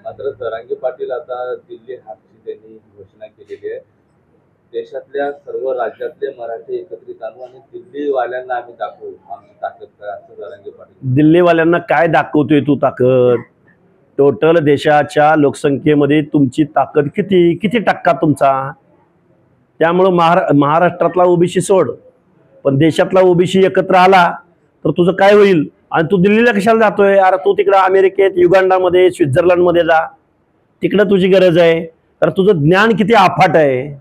मात्र जरांगे पाटील आता दिल्ली हाकची त्यांनी घोषणा केलेली आहे. देशातल्या सर्व राज्यातले मराठी एकत्रित आणू आणि दिल्लीवाल्यांना आम्ही दाखवू आमची ताकद काय, असं जरांगे पाटील. दिल्लीवाल्यांना काय दाखवतोय तू ताकद? टोटल देशाच्या लोकसंख्येमध्ये तुमची ताकद किती टक्का तुमचा? त्यामुळं महाराष्ट्रातला ओबीसी सोड, पण देशातला ओबीसी एकत्र आला तर तुझं काय होईल? आणि तू दिल्लीला कशाला जातोय? अरे तू तिकडं अमेरिकेत, युगांडामध्ये, स्वित्झर्लंडमध्ये जा, तिकडं तुझी गरज आहे. तर तुझं ज्ञान किती अफाट आहे.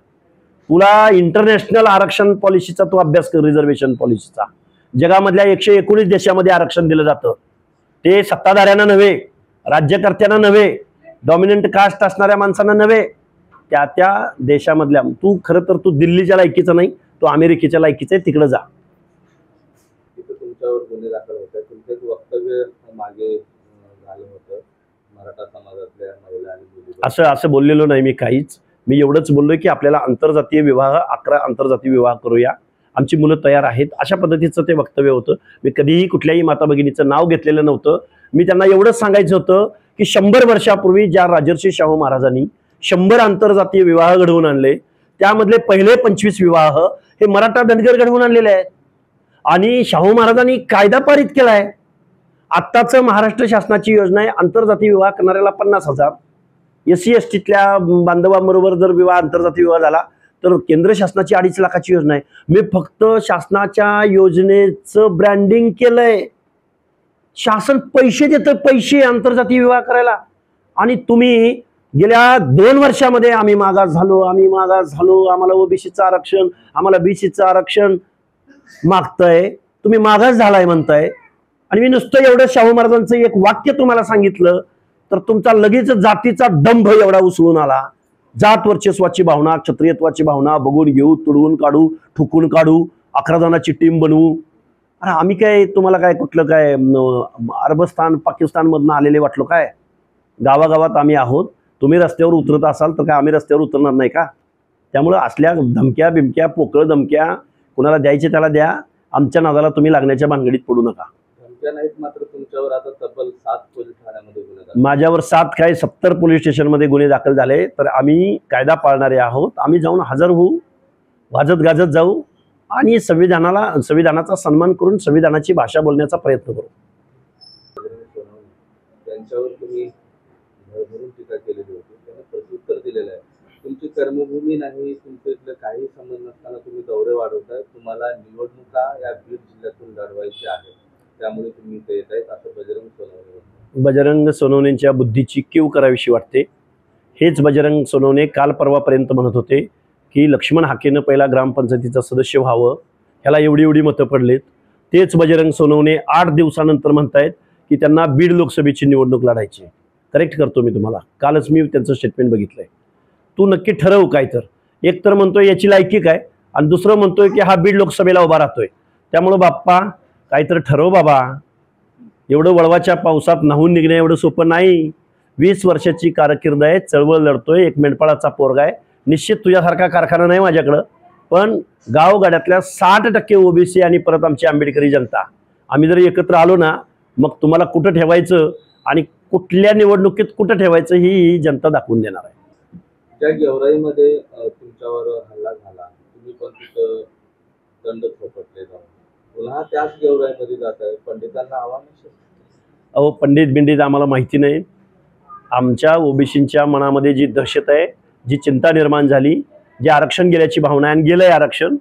तुला इंटरनॅशनल आरक्षण पॉलिसीचा तू अभ्यास कर, रिझर्वेशन पॉलिसीचा. जगामधल्या 119 देशामध्ये आरक्षण दिलं जातं. ते सत्ताधाऱ्यांना नव्हे, राज्यकर्त्यांना नव्हे, डॉमिनंट कास्ट असणाऱ्या माणसांना नव्हे, त्या देशामधल्या. तू खरं तर तू दिल्लीच्या लायकीचा नाही, तू अमेरिकेच्या लायकीचा आहे, तिकडे जा. तुमच्यावर गुन्हे दाखल होत आहेत. तुमचं एक वक्तव्य मागे झालं होतं, मराठा समाजातल्या महिला आणि मुली. असं बोललेलो नाही मी काहीच. मी एवढंच बोललोय की आपल्याला आंतरजातीय विवाह 11 आंतरजातीय विवाह करूया, आमची मुलं तयार आहेत, अशा पद्धतीचं ते वक्तव्य होतं. मी कधीही कुठल्याही माता भगिनीचं नाव घेतलेलं नव्हतं. मी त्यांना एवढंच सांगायचं होतं की 100 वर्षापूर्वी ज्या राजर्षी शाहू महाराजांनी 100 आंतरजातीय विवाह घडवून आणले, त्यामधले पहिले 25 विवाह हे मराठा धनगर घडवून आणलेले आहेत. आणि शाहू महाराजांनी कायदा पारित केलाय. आत्ताच महाराष्ट्र शासनाची योजना आहे, आंतरजातीय विवाह करणाऱ्याला 50,000. SC STतल्या बांधवांबरोबर जर विवाह आंतरजातीय विवाह झाला तर केंद्र शासनाची 2.5 लाखाची योजना आहे. मी फक्त शासनाच्या योजनेचं ब्रँडिंग केलंय. शासन पैसे देतं, पैसे आंतरजातीय विवाह करायला. आणि तुम्ही गेल्या 2 वर्षामध्ये आम्ही मागास झालो, आम्हाला ओबीसीचं आरक्षण, आम्हाला BCचं आरक्षण मागताय. तुम्ही मागास झालाय म्हणताय. आणि मी नुसतं एवढं शाहू महाराजांचं एक वाक्य तुम्हाला सांगितलं तर तुमचा लगेच जातीचा दंभ एवढा उसळून आला. जात वर्चस्वाची भावना, क्षत्रियत्वाची भावना बघून घेऊ, तुडवून काढू, ठुकून काढू, 11 जणांची टीम बनवू. अरे आम्ही काय तुम्हाला काय कुठलं काय अरबस्तान पाकिस्तान मधनं आलेले वाटलो काय? गावागावात आम्ही आहोत. तुम्ही रस्त्यावर उतरत असाल तर काय आम्ही रस्त्यावर उतरणार नाही का? त्यामुळे असल्या धमक्या बिमक्या, पोकळ धमक्या कुणाला द्यायचे त्याला द्या. आमच्या नादाला तुम्ही लागण्याच्या भानगडीत पडू नका. धमक्या नाहीत, मात्र तुमच्यावर आता तब्बल 7 पोलीस ठाण्यामध्ये गुन्हे दाखल. माझ्यावर 7 काय 70 पोलीस स्टेशनमध्ये गुन्हे दाखल झाले. तर आम्ही कायदा पाळणारे आहोत. आम्ही जाऊन हजर होऊ, वाजत गाजत जाऊ आणि संविधानाचा सन्मान करून संविधानाची भाषा बोलण्याचा प्रयत्न करू. त्यांच्यावर तुम्ही भरभरून टीका केलेली होती, त्यांना प्रत्युत्तर दिलेलं आहे. तुमची कर्मभूमी नाही, तुमचं इथलं काही संबंध नसताना तुम्ही दौरे वाढवताय. तुम्हाला निवडणुका या बीड जिल्ह्यातून लढवायच्या आहेत, त्यामुळे तुम्ही इथे येत आहेत, असं बजरंग सोनवणेंच्या बुद्धीची कीव करावीशी वाटते. हेच बजरंग सोनवणे काल परवापर्यंत म्हणत होते की लक्ष्मण हाकेनं पहिला ग्रामपंचायतीचा सदस्य व्हावं, ह्याला एवढी मतं पडलेत. तेच बजरंग सोनवणे 8 दिवसानंतर म्हणतायत की त्यांना बीड लोकसभेची निवडणूक लढायची. करेक्ट करतो मी तुम्हाला, कालच मी त्यांचं स्टेटमेंट बघितलंय. तू नक्की ठरव काय. तर एक तर म्हणतोय याची लायकी काय, आणि दुसरं म्हणतोय की हा बीड लोकसभेला उभा राहतोय. त्यामुळं बाप्पा काहीतरी ठरव बाबा. एवढं वळवाच्या पावसात न्हावून निघणं एवढं सोपं नाही. 20 वर्षाची कारकीर्द आहे, चळवळ लढतोय, एक मेंढपाळाचा पोरगा आहे. निश्चित तुझ्यासारखा कारखाना नाही माझ्याकडं, पण गावगाड्यातल्या 60% ओबीसी आणि परत आमची आंबेडकरी जनता, आम्ही जर एकत्र आलो ना, मग तुम्हाला कुठं ठेवायचं आणि कुठल्या निवडणुकीत कुठं ठेवायचं ही जनता दाखवून देणार आहे. ज्या गेवराईमध्ये तुमच्यावर हल्ला झाला, तुम्ही पण तिथं दंड थोपटले जाऊन पुन्हा त्याच गेवराईमध्ये जात आहे. पंडितांना आव्हान. अहो पंडित बिंडित आम्हाला माहिती नाही. आमच्या ओबीसींच्या मनामध्ये जी दहशत आहे, जी चिंता निर्माण झाली, जे आरक्षण गेल्याची भावना आहे आणि गेलंय आरक्षण,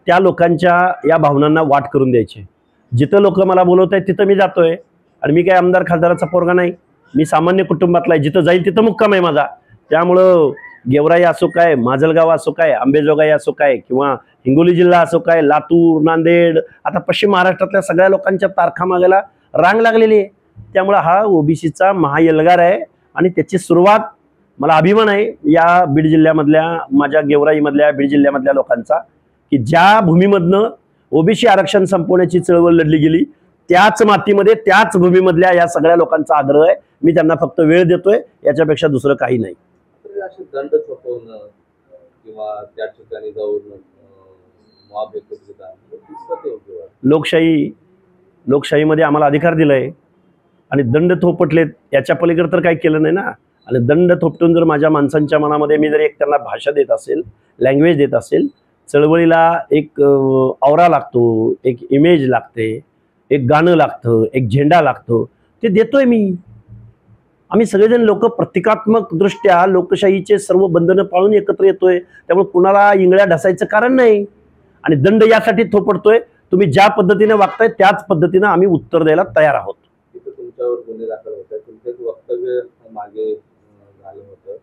त्या लोकांच्या या भावनांना वाट करून द्यायची. जिथं लोक मला बोलवत आहेत तिथं मी जातोय. आणि मी काय आमदार खासदाराचा पोरगा नाही, मी सामान्य कुटुंबातला आहे. जिथं जाईल तिथं मुक्काम आहे माझा. त्यामुळं गेवराई असो काय, माजलगाव असो काय, अंबेजोगाई असो काय, किंवा हिंगोली जिल्हा असो काय, लातूर, नांदेड, आता पश्चिम महाराष्ट्रातल्या सगळ्या लोकांच्या तारखा मागायला रांग लागलेली आहे. त्यामुळे हा ओबीसीचा महायलगार आहे आणि त्याची सुरुवात, मला अभिमान आहे या बीड जिल्ह्यामधल्या, माझ्या गेवराईमधल्या बीड जिल्ह्यामधल्या लोकांचा, की ज्या भूमीमधनं ओबीसी आरक्षण संपवण्याची चळवळ लढली गेली त्याच मातीमध्ये, त्याच भूमीमधल्या या सगळ्या लोकांचा आग्रह आहे. मी त्यांना फक्त वेळ देतोय, याच्यापेक्षा दुसरं काही नाही. असे दंड थोपवणं किंवा त्या ठिकाणी जाऊन मॉब एकत्रित आणणं, लोकशाहीमध्ये आम्हाला अधिकार दिलाय आणि दंड थोपटलेत, याच्या पलीकडे तर काही केलं नाही ना. आणि दंड थोपटून जर माझ्या माणसांच्या मनामध्ये मी जर एक त्यांना भाषा देत असेल, लँग्वेज देत असेल, चळवळीला एक औरा लागतो, एक इमेज लागते, एक गाणं लागतं, एक झेंडा लागतो, ते देतोय मी. आम्ही सगळेजण लोक प्रतिकात्मक दृष्ट्या लोकशाहीचे सर्व बंधनं पाळून एकत्र येतोय. त्यामुळे कुणाला इंगळ्या ढसायचं कारण नाही. आणि दंड यासाठी थोपटतोय, तुम्ही ज्या पद्धतीने वागताय त्याच पद्धतीने आम्ही उत्तर द्यायला तयार आहोत. तिथे तुमच्यावर गुन्हे दाखल होत आहेत. तुमचं एक वक्तव्य मागे झालं होतं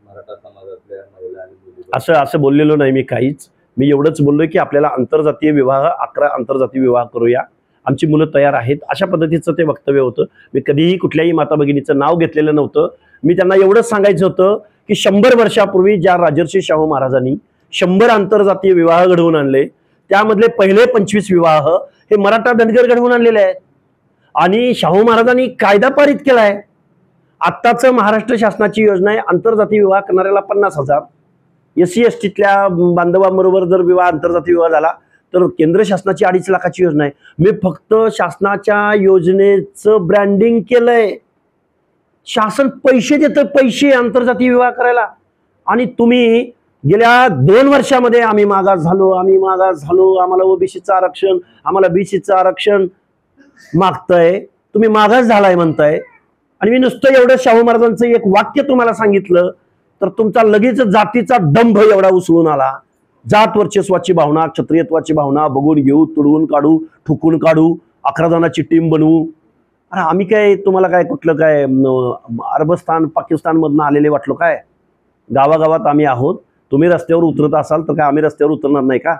मराठा समाजातल्या महिला आणि मुली. असं बोललेलो नाही मी काहीच. मी एवढंच बोललोय की आपल्याला आंतरजातीय विवाह 11 आंतरजातीय विवाह करूया, आमची मुलं तयार आहेत, अशा पद्धतीचं ते वक्तव्य होतं. मी कधीही कुठल्याही माता भगिनीचं नाव घेतलेलं नव्हतं. मी त्यांना एवढंच सांगायचं होतं की 100 वर्षापूर्वी ज्या राजर्षी शाहू महाराजांनी 100 आंतरजातीय विवाह घडवून आणले, त्यामधले पहिले 25 विवाह हे मराठा धनगर घडवून आणलेले आहेत. आणि शाहू महाराजांनी कायदा पारित केलाय. आत्ताच महाराष्ट्र शासनाची योजना आहे, आंतरजातीय विवाह करणाऱ्याला 50,000, SC STतल्या बांधवांबरोबर जर विवाह आंतरजातीय विवाह झाला तर केंद्र शासनाची 2.5 लाखाची योजना आहे. मी फक्त शासनाच्या योजनेचं ब्रँडिंग केलंय. शासन पैसे देतं, पैसे आंतरजातीय विवाह करायला. आणि तुम्ही गेल्या 2 वर्षामध्ये आम्ही मागास झालो, आम्हाला ओबीसीचं आरक्षण, आम्हाला BCचं आरक्षण मागताय, तुम्ही मागास झालाय म्हणताय. आणि मी नुसतं एवढं शाहू महाराजांचं एक वाक्य तुम्हाला सांगितलं तर तुमचा लगेच जातीचा दंभ एवढा उसळून आला. जात वर्चस्वाची भावना, क्षत्रियत्वाची भावना बघून घेऊ, तुडवून काढू, ठुकून काढू, 11 जणांची टीम बनवू. अरे आम्ही काय तुम्हाला काय कुठलं काय अरबस्तान पाकिस्तान मधनं आलेले वाटलो काय? गावागावात आम्ही आहोत. तुम्ही रस्त्यावर उतरत असाल तर काय आम्ही रस्त्यावर उतरणार नाही का?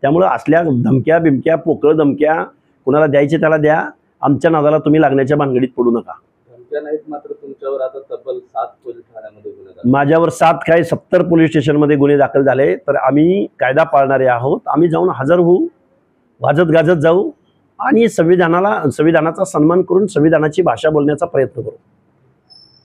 त्यामुळे असल्या धमक्या बिमक्या, पोकळ धमक्या कुणाला द्यायचे त्याला द्या. आमच्या नादाला तुम्ही लागण्याच्या भानगडीत पडू नका. धमक्या नाहीत, मात्र तुमच्यावर आता तब्बल 7 पोलीस ठाण्यामध्ये गुन्हे दाखल. माझ्यावर 7 काय 70 पोलीस स्टेशनमध्ये गुन्हे दाखल झाले. तर आम्ही कायदा पाळणारे आहोत. आम्ही जाऊन हजर होऊ, वाजत गाजत जाऊ आणि संविधानाचा सन्मान करून संविधानाची भाषा बोलण्याचा प्रयत्न करू.